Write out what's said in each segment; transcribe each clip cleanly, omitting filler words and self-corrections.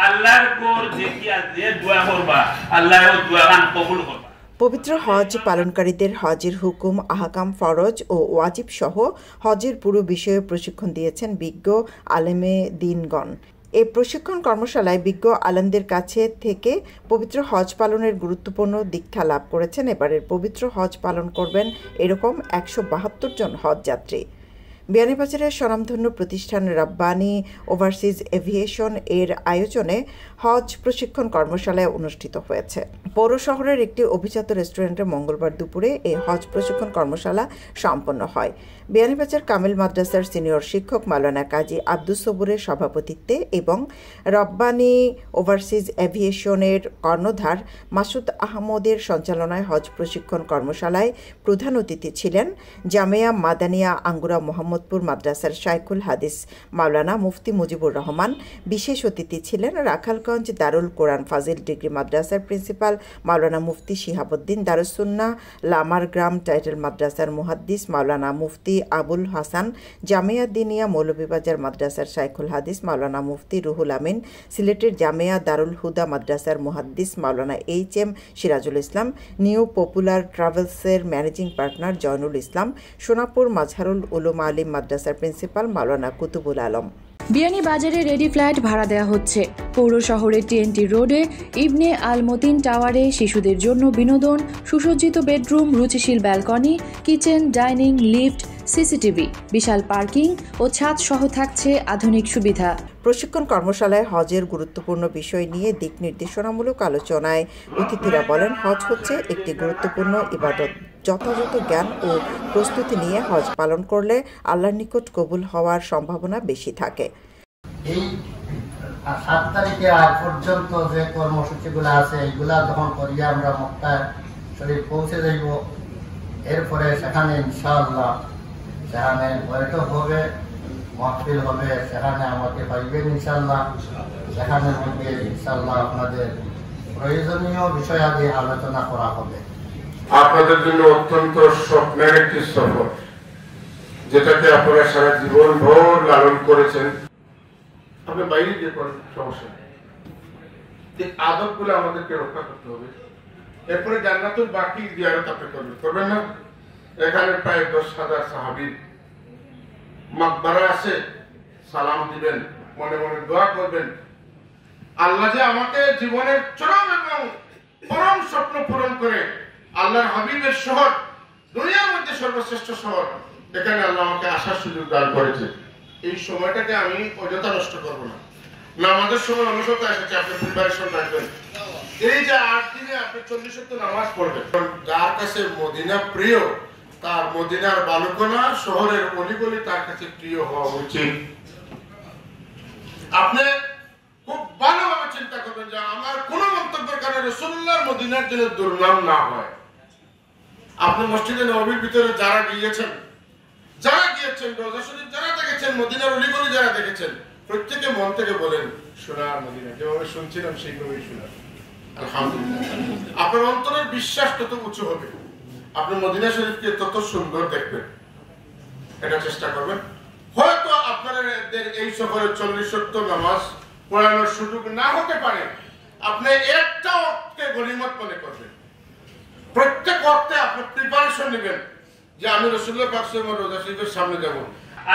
আল্লাহর কোর দেখিয়া যে দোয়া করবা আল্লাহ ও দোয়া গান কবুল করবা। পবিত্র হজ পালনকারীদের হজের হুকুম, আহকাম, ফরজ ও ওয়াজিব সহ হজের পুরো বিষয়ে প্রশিক্ষণ দিয়েছেন বিজ্ঞ আলেমে দিনগণ। এই প্রশিক্ষণ কর্মশালায় বিজ্ঞ আলেমদের কাছে থেকে পবিত্র হজ পালনের গুরুত্বপূর্ণ দীক্ষা লাভ করেছেন। এবারের পবিত্র হজ পালন করবেন এরকম ১৭২ জন হজ যাত্রী। বিয়ানীবাজারের স্বনামধন্য প্রতিষ্ঠান রাব্বানী ওভারসিজ এভিয়েশন এর আয়োজনে হজ প্রশিক্ষণ কর্মশালায় অনুষ্ঠিত হয়েছে। পৌর শহরের একটি অভিজাত রেস্টুরেন্টে মঙ্গলবার দুপুরে এই হজ প্রশিক্ষণ কর্মশালা সম্পন্ন হয়। বিয়ানীবাজার কামিল মাদ্রাসার সিনিয়র শিক্ষক মাওলানা কাজী আব্দুস সবুরের সভাপতিত্বে এবং রাব্বানী ওভারসিজ এভিয়েশনের কর্ণধার মাসুদ আহমদের সঞ্চালনায় হজ প্রশিক্ষণ কর্মশালায় প্রধান অতিথি ছিলেন জামিয়া মাদানিয়া আঙ্গুরা মোহাম্মদপুর মাদ্রাসার শাইখুল হাদিস মাওলানা মুফতি মুজিবুর রহমান। বিশেষ অতিথি ছিলেন রাখালগঞ্জ দারুল কোরআন ফাজিল ডিগ্রি মাদ্রাসার প্রিন্সিপাল মাওলানা মুফতি শিহাবুদ্দিন, দারুসুন্নাহ লামারগ্রাম টাইটেল মাদ্রাসার মুহাদ্দিস মাওলানা মুফতি আবুল হাসান, জামিয়া দিনিয়া মৌলভীবাজার মাদ্রাসার শাইখুল হাদিস মাওলানা মুফতি রুহুল আমিন, সিলেটের জামিয়া দারুল হুদা মাদ্রাসার মুহাদ্দিস Maulana H M. Sirajul Islam, new popular ট্রাভেলসের ম্যানেজিং পার্টনার জয়নুল ইসলাম, সোনাপুর মাজহারুল উলুম আলিম মাদ্রাসার প্রিন্সিপাল মাওলানা কুতুবুল আলম। বিয়ানীবাজারে রেডি ফ্ল্যাট ভাড়া দেওয়া হচ্ছে। পৌর শহরের টিএনটি রোডে ইবনে আল মতিন টাওয়ারে শিশুদের জন্য বিনোদন, সুসজ্জিত বেডরুম, রুচিশীল balcony, kitchen, dining, lift, CCTV, বিশাল পার্কিং ও ছাদ সহ থাকছে আধুনিক সুবিধা। প্রশিক্ষণ কর্মশালায় হজের গুরুত্বপূর্ণ বিষয় নিয়ে দিক নির্দেশনামূলক আলোচনায় অতিথিরা বলেন, হজ হচ্ছে একটি গুরুত্বপূর্ণ ইবাদত। যথাযথ জ্ঞান ও প্রস্তুতি নিয়ে হজ পালন করলে আল্লাহর নিকট কবুল হওয়ার সম্ভাবনা বেশি থাকে। এই 7 তারিখে আজ পর্যন্ত যে কর্মসূচিগুলো আছে এইগুলা যখন করিয়া আমরা মক্কা শরীফ পৌঁছে যাইব, এরপরে সেখানে ইনশাআল্লাহ সেখানে বৈঠক হবে, মাহফিল হবে, সেখানে আমাকে পাইবেন ইনশাআল্লাহ। সেখানের মধ্যে ইনশাআল্লাহ আপনাদের প্রয়োজনীয় বিষয়াদি আলোচনা করা হবে। আপনাদের জন্য অত্যন্ত স্বপ্নের একটি সফর, যেটাকে আপনারা সারা জীবন ভোর লালন করেছেন। আপনি বাইরে গিয়ে করেন, সমস্যা নেই। আদব গুলো আমাদেরকে রক্ষা করতে হবে। এরপরে জান্নাতুল বাকি জিয়ারত আপনি করবেন না? এখানে প্রায় 10,000 সাহাবীর মাকবারা আছে, সালাম দিবেন, মনে মনে দোয়া করবেন, আল্লাহ যে আমাকে জীবনের চরম এবং পরম স্বপ্ন পূরণ করে আল্লাহর হাবিবের শহর, দুনিয়ার মধ্যে সর্বশ্রেষ্ঠ শহর, এখানে আল্লাহ আমাকে আসার সুযোগ দান করেছে। এই সময়টাকে আমি অযথা নষ্ট করবো না। নামাজের সময় অনুশত এসেছে, আপনি পরিবারের সঙ্গে থাকবেন। এই যে 8 দিনে আপনি 40 নামাজ পড়বেন। যার কাছে মদিনা প্রিয়, তার মদিনার বালুকণা শহরের অলিগলি তার কাছে প্রিয় হওয়া উচিত। আপনি খুব ভালোভাবে চিন্তা করবেন যে আমার কোন মন্তব্যের কারণে রাসূলুল্লাহর মদিনার জন্য দুর্নাম না হয়। আপনি মসজিদে নববীর ভিতরে যারা গিয়েছেন, রোজা শরীফ যারা দেখেছেন, মদিনার অলিগলি যারা দেখেছেন, প্রত্যেকে মন থেকে বলেন সোনার মদিনা, যেভাবে শুনছিলাম সেইভাবেই শোনার। আলহামদুলিল্লাহ। আপনার অন্তরের বিশ্বাস তত উঁচু হবে, আপনি মদিনা শরীফকে তত সুন্দর দেখবেন। এটা চেষ্টা করবেন। হয়তো আপনাদের এই সফরে 40 নামাজ পড়ানোর সুযোগ না হতে পারে, আপনি একটা ওয়াক্তকে গনিমত মনে করবেন। প্রত্যেক ওয়াক্তে আপনি প্রিপারেশন নেবেন যে আমি রাসূলুল্লাহ পাক সাল্লাল্লাহু আলাইহি ওয়াসাল্লামের রোজা শরীফের সামনে যাব।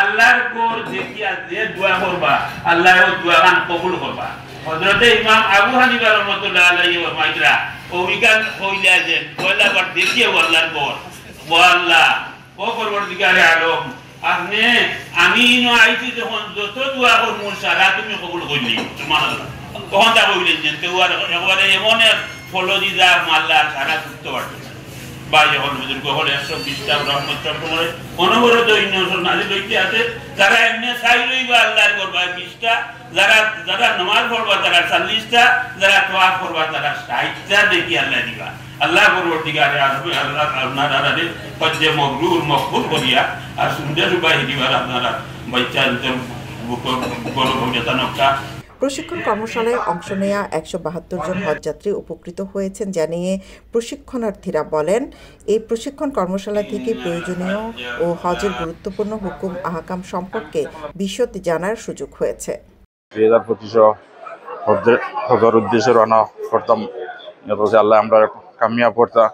আল্লাহর কোর দেখিয়া যে দোয়া করবা আল্লাহ ও দোয়া গান কবুল করবা। হযরতে ইমাম আবু হানিফা রাহমাতুল্লাহ আলাইহি ওয়া মাইকরা ওইখান কইলা যে কইলা বার দেখিয়ে আল্লাহর কোর ও আল্লাহ ও পরবর্তীকারে আলম, আপনি আমি আইছি যখন যত দোয়া করব সারা তুমি কবুল করলি, সুবহানাল্লাহ। তখন তা কইলেন যে একবারে এমন এক ফলো দিদা মাল্লা সারা করতে পারবে বা যখন বুজুর্গ হলে 120টা রহমত চক্রে অনবরত নাজিল হইতে আছে। যারা এমনি চাই লইবা আল্লাহর করবা 20টা, যারা নামাজ পড়বা তারা 40টা, যারা তোয়াফ করবা তারা 60টা দেখি আল্লাহ দিবা। আল্লাহ পরবর্তীকারে আসবে আল্লাহ আপনারা হজ্জে মবরুর মকবুল করিয়া আর সুন্দর উপায় দিবার আপনারা বাচ্চা বড় ভবিষ্যৎ। প্রশিক্ষণ কর্মশালায় অংশ নেয়া 172 জন হজযাত্রী উপকৃত হয়েছেন জানিয়ে প্রশিক্ষণার্থীরা বলেন, এই প্রশিক্ষণ কর্মশালা থেকে প্রয়োজনীয় ও হজের গুরুত্বপূর্ণ হুকুম আহকাম সম্পর্কে বিশদ জানার সুযোগ হয়েছে। 2025 হজর উদ্দেশ্যে রওনা করতাম, আল্লাহ আমরা কামিয়াব করতাম।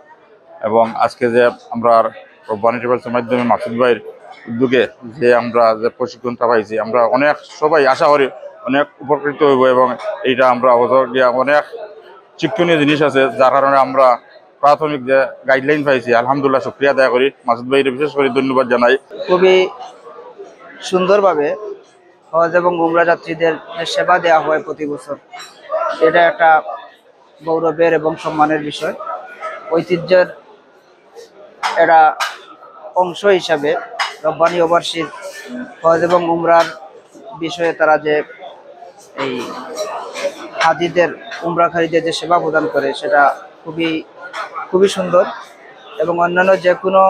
এবং আজকে যে আমরা রব্বানী ট্রাভেলসের মাধ্যমে মাসুদ ভাইয়ের উদ্যোগে যে আমরা যে প্রশিক্ষণটা পাইছি, আমরা অনেক সবাই আশা করি অনেক উপকৃত হইব। এবং এইটা আমরা হজর গিয়া অনেক শিক্ষণীয় জিনিস আছে, যার কারণে আমরা প্রাথমিক যে গাইডলাইন পাইছি, আলহামদুলিল্লাহ শুকরিয়া আদায় করি। মাসুদ ভাইয়ের বিশেষ করে ধন্যবাদ জানাই। খুবই সুন্দরভাবে হজ এবং উমরা যাত্রীদের সেবা দেওয়া হয় প্রতি বছর। এটা একটা গৌরবের এবং সম্মানের বিষয়। ঐতিহ্যের একটা অংশ হিসাবে রব্বানী ওভারসিজ হজ এবং উমরার বিষয়ে তারা যে এই হাজিদের উমরাকারীদের যে সেবা প্রদান করে সেটা খুবই সুন্দর। এবং অন্যান্য যে কোনো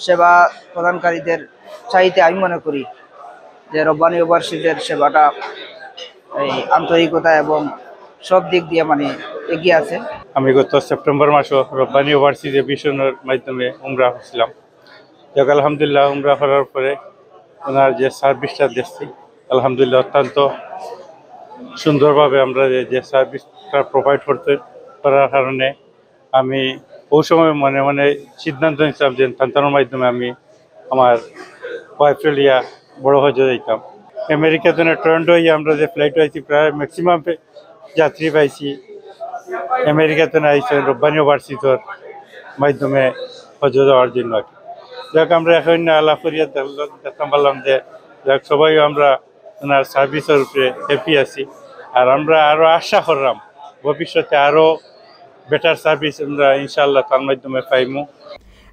সেবা প্রদানকারীদের চাইতে আমি মনে করি যে রব্বানী ওভারসিজের সেবাটা এই আন্তরিকতা এবং সব দিক দিয়ে এগিয়ে আছে। আমি গত সেপ্টেম্বর মাসে রব্বানী ওভারসিজ এভিয়েশনের মাধ্যমে উমরা হচ্ছিলাম। যাক আলহামদুলিল্লাহ, উমরা করার পরে ওনার যে সার্ভিসটা দেখছি, আলহামদুলিল্লাহ অত্যন্ত সুন্দরভাবে আমরা যে সার্ভিসটা প্রোভাইড করতে করার কারণে আমি ওই সময় মনে মনে সিদ্ধান্ত নিয়েছিলাম যে সন্তানের মাধ্যমে আমি আমার ওয়াইফের লিয়া বড় হজে যাইতাম। আমেরিকাতে টরন্টো হয়ে আমরা যে ফ্লাইট পাইছি, প্রায় ম্যাক্সিমাম যাত্রী পাইছি আমেরিকাতে আইসেন রব্বানী ওভারসিজের মাধ্যমে হজে যাওয়ার জন্য। যাক আমরা এখন আলাপ করিয়া দেখতাম পারলাম যে যাক সবাই আমরা ওনার সার্ভিসের উপরে হ্যাপি আছি। আর আমরা আরও আশা করলাম ভবিষ্যতে আরও বেটার সার্ভিস আমরা ইনশাআল্লাহ তার মাধ্যমে পাইমু।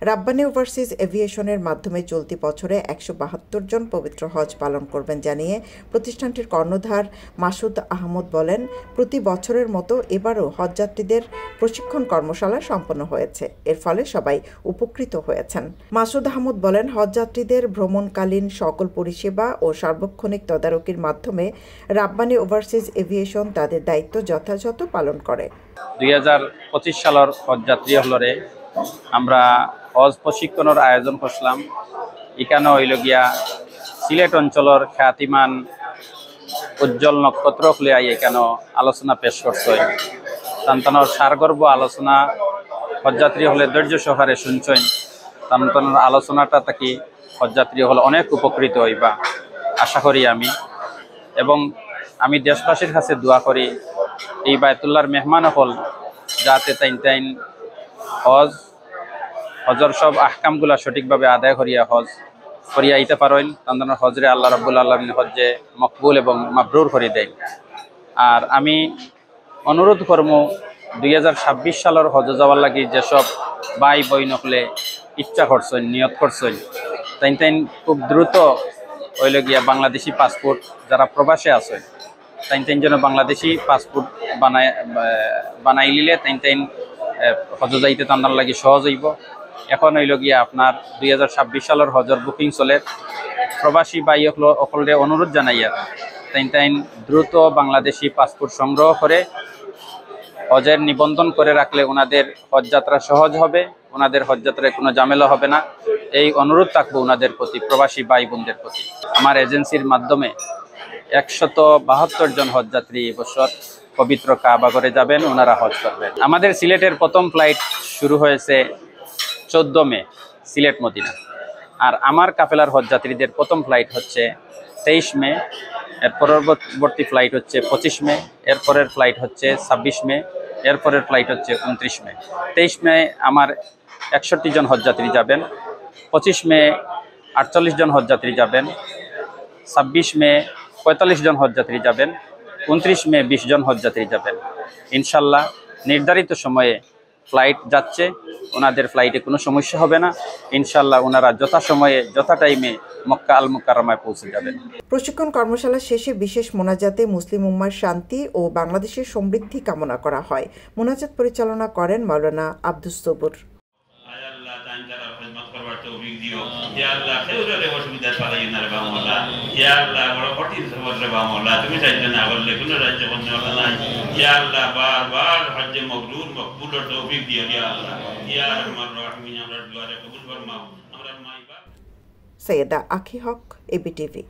রাব্বানী ওভারসিজ এভিয়েশনের মাধ্যমে চলতি বছরে ১৭২ জন পবিত্র হজ পালন করবেন জানিয়ে প্রতিষ্ঠানটির কর্ণধার মাসুদ আহমদ বলেন, প্রতি বছরের মতো এবারও হজযাত্রীদের প্রশিক্ষণ কর্মশালা সম্পন্ন হয়েছে, এর ফলে সবাই উপকৃত হয়েছেন। মাসুদ আহমদ বলেন, হজযাত্রীদের ভ্রমণকালীন সকল পরিষেবা ও সার্বক্ষণিক তদারকির মাধ্যমে রাব্বানী ওভারসিজ এভিয়েশন তাদের দায়িত্ব যথাযথ পালন করে। 2025 সালের হজযাত্রী হলরে আমরা হজ প্রশিক্ষণের আয়োজন করলাম। এখানে হইল গিয়া সিলেট অঞ্চলের খ্যাতিমান উজ্জ্বল নক্ষত্র খুলিয়াই এখানে আলোচনা পেশ করছে। সন্তানের সারগর্ভ আলোচনা হজযাত্রী হলে ধৈর্য সহকারে শুনছেন। সন্তানের আলোচনাটা থাকি হজযাত্রী হলে অনেক উপকৃত হইবা আশা করি আমি। এবং আমি দেশবাসীর কাছে দোয়া করি এই বায়তুল্লাহর মেহমান হল যাতে তাইন হজর সব আহকামগুলা সঠিকভাবে আদায় করিয়া হজ করিয়া আইতে পারেন। তাদের হজরে আল্লাহ রাব্বুল আলামিন হজ্জে মকবুল এবং মাবরুর করে দেয়। আর আমি অনুরোধ করব 2026 সালের হজ যাওয়ার লাগি যেসব ভাই বই নকলে ইচ্ছা করছেন, নিয়ত করছেন, তাইন খুব দ্রুত হইল গিয়া বাংলাদেশি পাসপোর্ট যারা প্রবাসে আছে তাইন যেন বাংলাদেশি পাসপোর্ট বানাই নিলে তাইন হজ যাইতে তান্দার লাগি সহজ হইব। এখন হইল গিয়া আপনার 2026 সালের হজর বুকিং চলে। প্রবাসী বাই অকলরে অনুরোধ জানাইয়া তাইন দ্রুত বাংলাদেশি পাসপোর্ট সংগ্রহ করে হজের নিবন্ধন করে রাখলে ওনাদের হজযাত্রা সহজ হবে, ওনাদের হজযাত্রায় কোনো ঝামেলা হবে না। এই অনুরোধ থাকবো ওনাদের প্রতি, প্রবাসী ভাই বোনদের প্রতি। আমার এজেন্সির মাধ্যমে 172 জন হজযাত্রী এবছর পবিত্র কাবাগরে যাবেন, ওনারা হজ করবেন। আমাদের সিলেটের প্রথম ফ্লাইট শুরু হয়েছে 14 মে সিলেট মদিনা। আর আমার কাফেলার হজযাত্রীদের প্রথম ফ্লাইট হচ্ছে 23 মে, এর পরবর্তী ফ্লাইট হচ্ছে 25 মে, এরপরের ফ্লাইট হচ্ছে 26 মে, এরপরের ফ্লাইট হচ্ছে 29 মে। 23 মে আমার 61 জন হজযাত্রী যাবেন, 25 মে 48 জন হজযাত্রী যাবেন, 26 মে 45 জন হজযাত্রী যাবেন, 29 মে 20 জন হজযাত্রী যাবেন। ইনশাল্লাহ নির্ধারিত সময়ে ফ্লাইট যাচ্ছে, ওনাদের ফ্লাইটে কোনো সমস্যা হবে না। ইনশাল্লাহ ওনারা যথাসময়ে যথা টাইমে মক্কা আল মুকাররমায় পৌঁছে যাবেন। প্রশিক্ষণ কর্মশালা শেষে বিশেষ মোনাজাতে মুসলিম উম্মার শান্তি ও বাংলাদেশের সমৃদ্ধি কামনা করা হয়। মোনাজাত পরিচালনা করেন মাওলানা আব্দুস সবুর। সৈয়দা আখি হক, এবিটিভি।